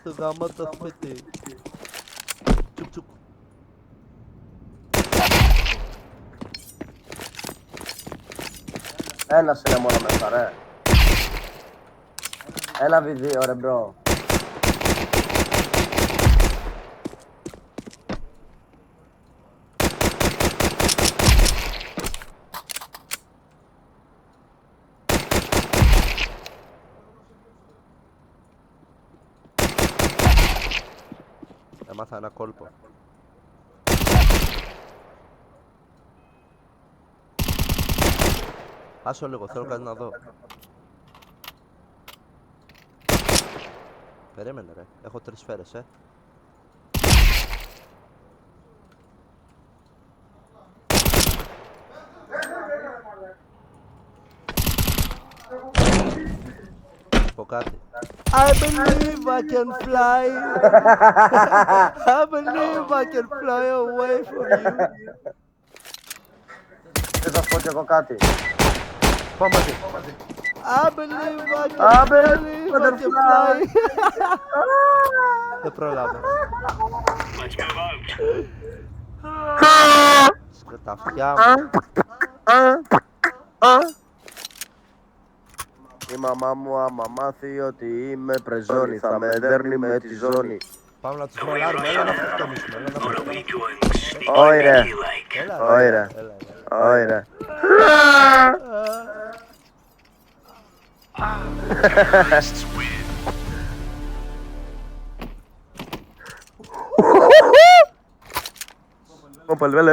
στο γαμό το σπίτι. Τσουκ τσουκ. Ένας είναι μόνο μέσα, ρε. Ένα V2, ρε μπρο. Έμαθα ένα κόλπο. Άσο λίγο, θέλω κάτι να δω. Περίμενε ρε, έχω 3 σφαίρες, Πω κάτι. I believe I can fly. I believe I can fly away from you. Δεν θα σου πω κι εγώ κάτι. Πάμε μαζί. I believe I can fly. Δεν προλάβω. Τα αυτιά μου. Η μαμά μου άμα μάθει ότι είμαι πρεζόνι θα με δέρνει με τη ζώνη. Πάμε να τους προλάβουμε, έλα να αυτοκτονήσουμε, έλα να αυτοκτονήσουμε. Όχι ρε, Έλα, όχι ρε, έλα. όχι ρε.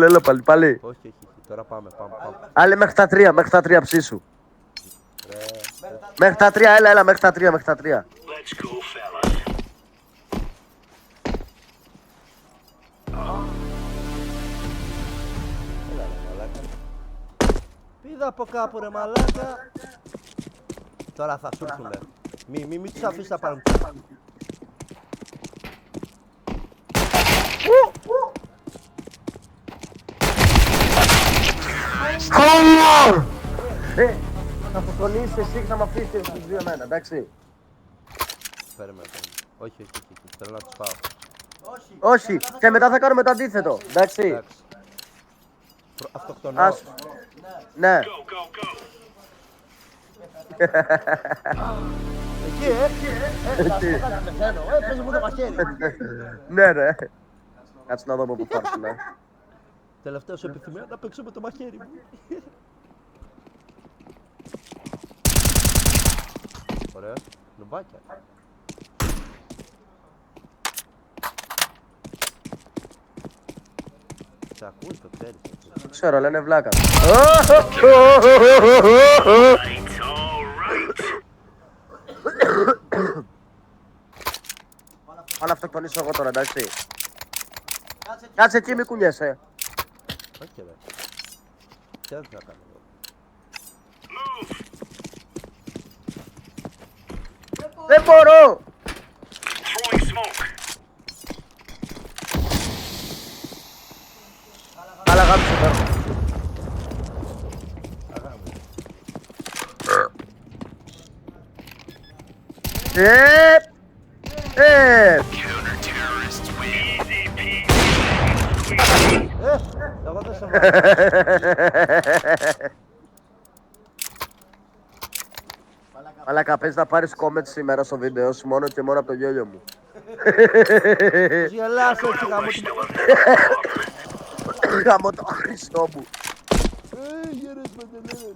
Έλα πάλι. Όχι, τώρα πάμε. Άλλοι μέχρι τα 3 ψήσου. Μέχρι τα 3, έλα, μέχρι τα 3. Πήδα από κάπου ρε μαλάκα. Τώρα θα σου έρθουνε. Μη τους αφήσεις να πάρουν. Θα φωτονίσεις εσύ και θα μ' αφήσεις τους 2 εμένα, εντάξει. Περίμενε. Όχι, θέλω να τους πάω. Όχι, και μετά θα κάνουμε το αντίθετο, εντάξει. Αυτοκτονώ. Ναι. Εκεί, θα σου πω κάτι πεθαίνω. Πες μου το μαχαίρι. Ναι ρε. Κάτσε να δω από πού θα έρθουν. Τελευταία σου επιθυμία να παίξω με το μαχαίρι μου. Ωραία, νουμπάκια. Σε ακούεις, το ξέρεις. Ξέρω, λένε βλάκα. Πάω να αυτοκτονήσω εγώ τώρα, εντάξει. Κάτσε εκεί, μη κουνιέσαι. Όχι ρε. Τι θα κάνω εγώ. Δεν μπορώ! Αλλά γάμισε τώρα. Εγώ δεν σε Μαλάκα, πες να πάρεις comment σήμερα στο βίντεο σου μόνο και μόνο από το γέλιο μου. γελάσαι έτσι γαμώ την... Γαμώ το Χριστό μου. Γέρες με τελένε.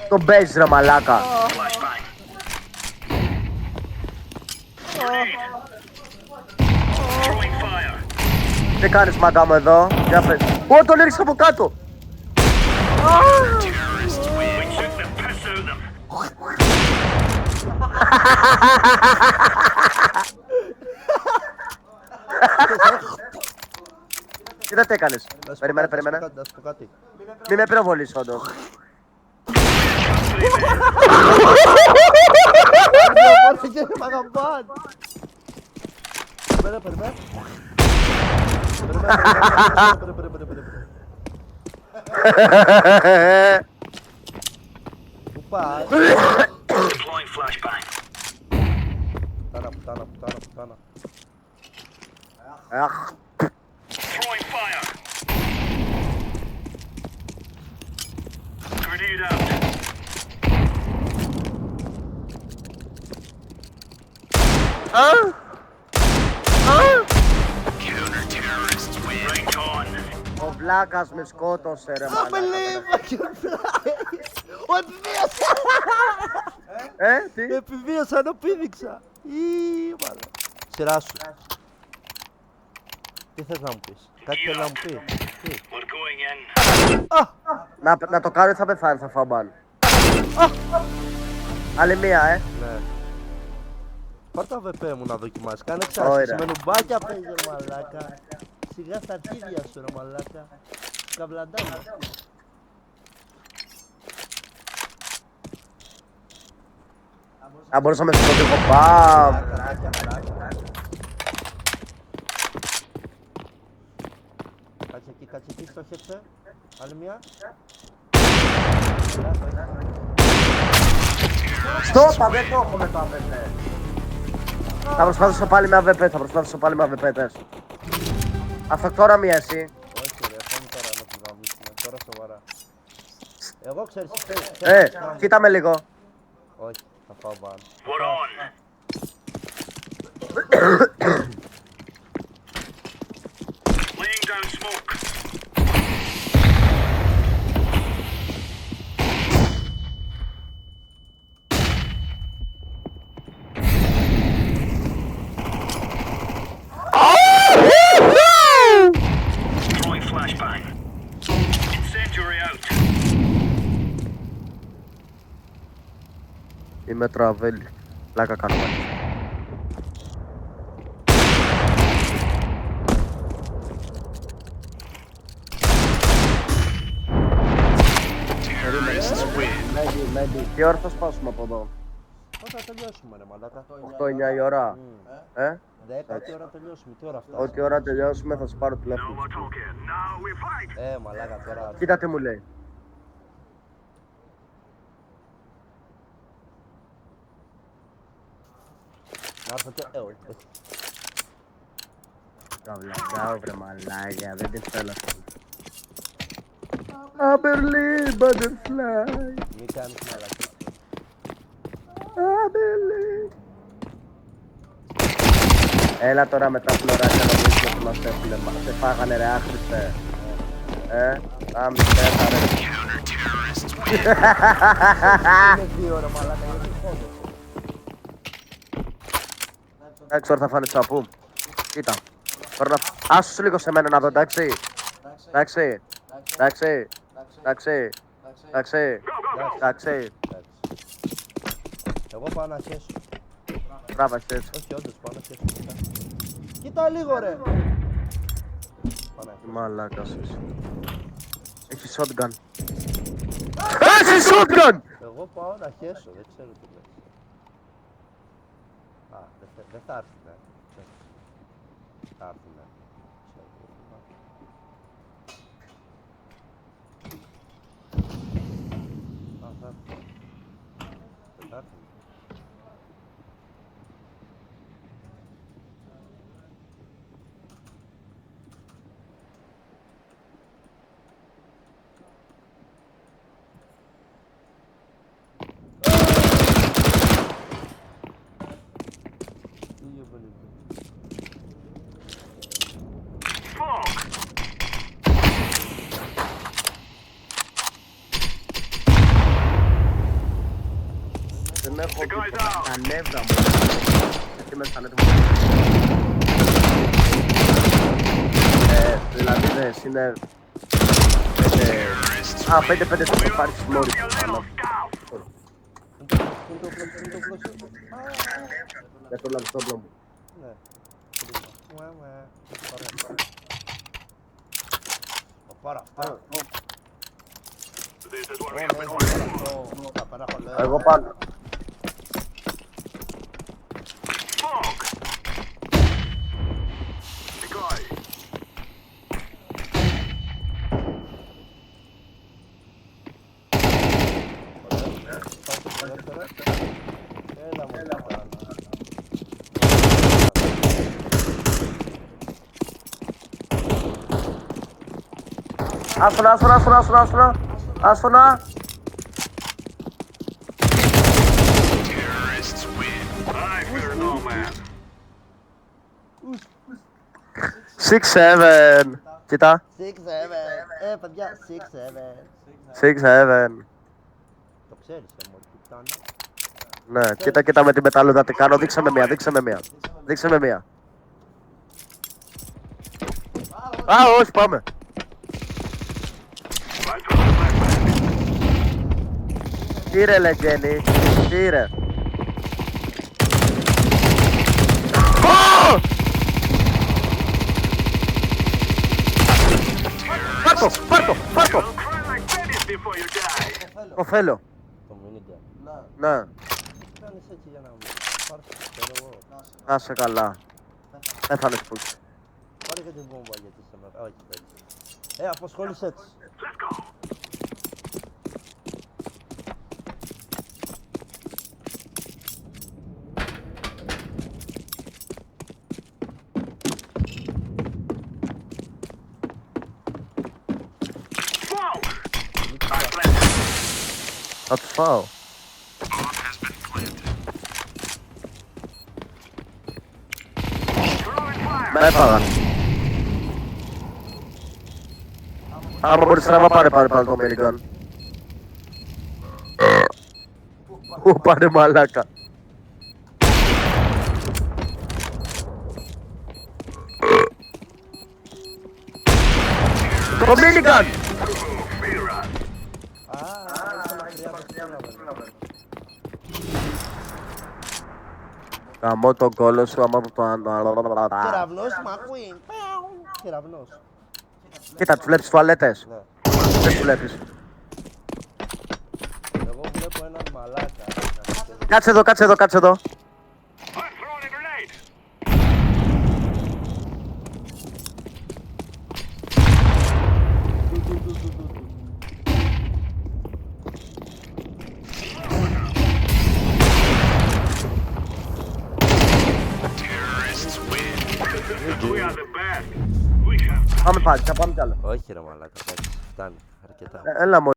Τον παίζεις ρε μαλάκα. Τι κάνεις μάκα μου εδώ, για πες. Ω, τον έριξα από κάτω. Κοίτα τι έκανες. Περίμενε. Να σου πω κάτι. Μη με πυροβολείς όντως. Μ' αγαπάν. Περιμένε. Πού πας? Πουτάνα. Αχ. Ο βλάκας με σκότωσε ρε μαλάκα. Τι? Επιβίωσα ενώ πήδηξα. Σειρά σου. Τι θες να μου πεις? Κάτι θέλει να μου πει? Να το κάνω ή θα πεθάνει, θα φάω μπαν. Άλλη μία, Ναι. Πάρ' το ΑΒΠ μου να δοκιμάσεις. Κάνε εξάρτηση. Με νουμπάκια παίζει ρε μαλάκα. Σιγά στα αρχίδια σου ρε μαλάκα. Καβλαντάκι. Αν μπορούσα να με σκοτήσω, μπαμ. Κάτσε εκεί, στόχεψε. Άλλη μία. Στόπα, δεν το έχω με το ΑΒΠ. Θα προσπαθήσω πάλι με ΑΒΠ, πες. Αυτό τώρα μία εσύ. Όχι ρε, αυτό είναι τώρα να του γαμίσουμε. Τώρα σοβαρά. Εγώ ξέρεις, Κοίτα με λίγο. όχι, θα πάω πάνω. Είμαι τραβέλη. Πλάκα κάνουμε. Τι ώρα θα σπάσουμε από εδώ? Πώς θα τελειώσουμε ρε μαλάκα? 8-9 η ώρα. 10 τι ώρα τελειώσουμε, τι ώρα φτάσει? Ό,τι ώρα τελειώσουμε θα σου πάρω τηλέφωνο. Μαλάκα τώρα. Κοίτα τι μου λέει. Να έρθω και... όχι. Καβλαντάω βρε μαλάκια, δεν την θέλω αυτή. Αμπερλίν, butterfly. Μη κάνεις μαλάκα. Αμπερλίν. Έλα τώρα με τα φλωράκια να δεις ότι μας έφυγε. Σε φάγανε ρε άχρηστε. Άμυσε ρε. Είναι 2 ώρα μαλάκα, γιατί φόβεσαι. Εντάξει, τώρα θα φάνεις σαπού. Κοίτα. Άσου λίγο σε μένα να δω, εντάξει. Εντάξει. Εγώ πάω να χέσω. Μπράβο, χες. Όχι, όντως πάω να χέσω. Κοίτα λίγο ρε. Μαλάκας είσαι. Έχει shotgun. Έχει shotgun! Εγώ πάω να χέσω, δεν ξέρω τι λες. Α, δεν θα έρθει, ναι. Θα έρθει, ναι. Α, θα έρθει. Δεν θα έρθει. Δεν έχω τα νεύρα μου. Γιατί με στα νεύρα μου. Δηλαδή δες, είναι... 5-5 θα το πάρεις μόρι. το όπλο σου, είναι το όπλο σου. Για το λαμπιστόπλο μου. Ναι. Ωραία. Πάρα αυτά. Θα παραχολέω. Εγώ πάνω. Έλα μου, έλα. Άστονα. Terrorists win. I fear no man. 6-7. Κοίτα. 6-7. Παιδιά, 6-7. 6-7. Το ξέρεις, μόλι πουτάνα. Ναι, κοίτα με τη μεταλλούδα τι κάνω. Δείξε με μία. Α, όχι, πάμε. Τι ρε Λεγγένη, τι ρε. Πάρ' το. Don't cry like babies before you die. Το θέλω. Το μίνιγκαν. Ναι, Κάνεις έτσι για να μου πάρεις το ξέρω εγώ. να σε καλά. Πέθανες που. Πάρε και την βόμβα γιατί σε με... Όχι, παιδί. Αποσχόλησέ της. Let's go. Whoa! I planted. Θα τους φάω. Bomb has been planted. Throwing fire. Με έφαγαν. Άμα μπορείς να πάρε το minigun. Πού πάνε μαλάκα. Το minigun! Mira. Καμώ τον κόλο σου άμα το Κεραυνός, Μακουίν. Κεραυνός. Κοίτα, τους βλέπεις τουαλέτες. Ναι. Δεν τους βλέπεις. Εγώ βλέπω έναν μαλάκα. Κάτσε εδώ. I'm throwing a grenade. Terrorists win. We are the best. We have Πάμε πάλι, θα πάμε κι άλλο. Όχι ρε μαλάκα, εντάξει, φτάνει, αρκετά. Έλα μου.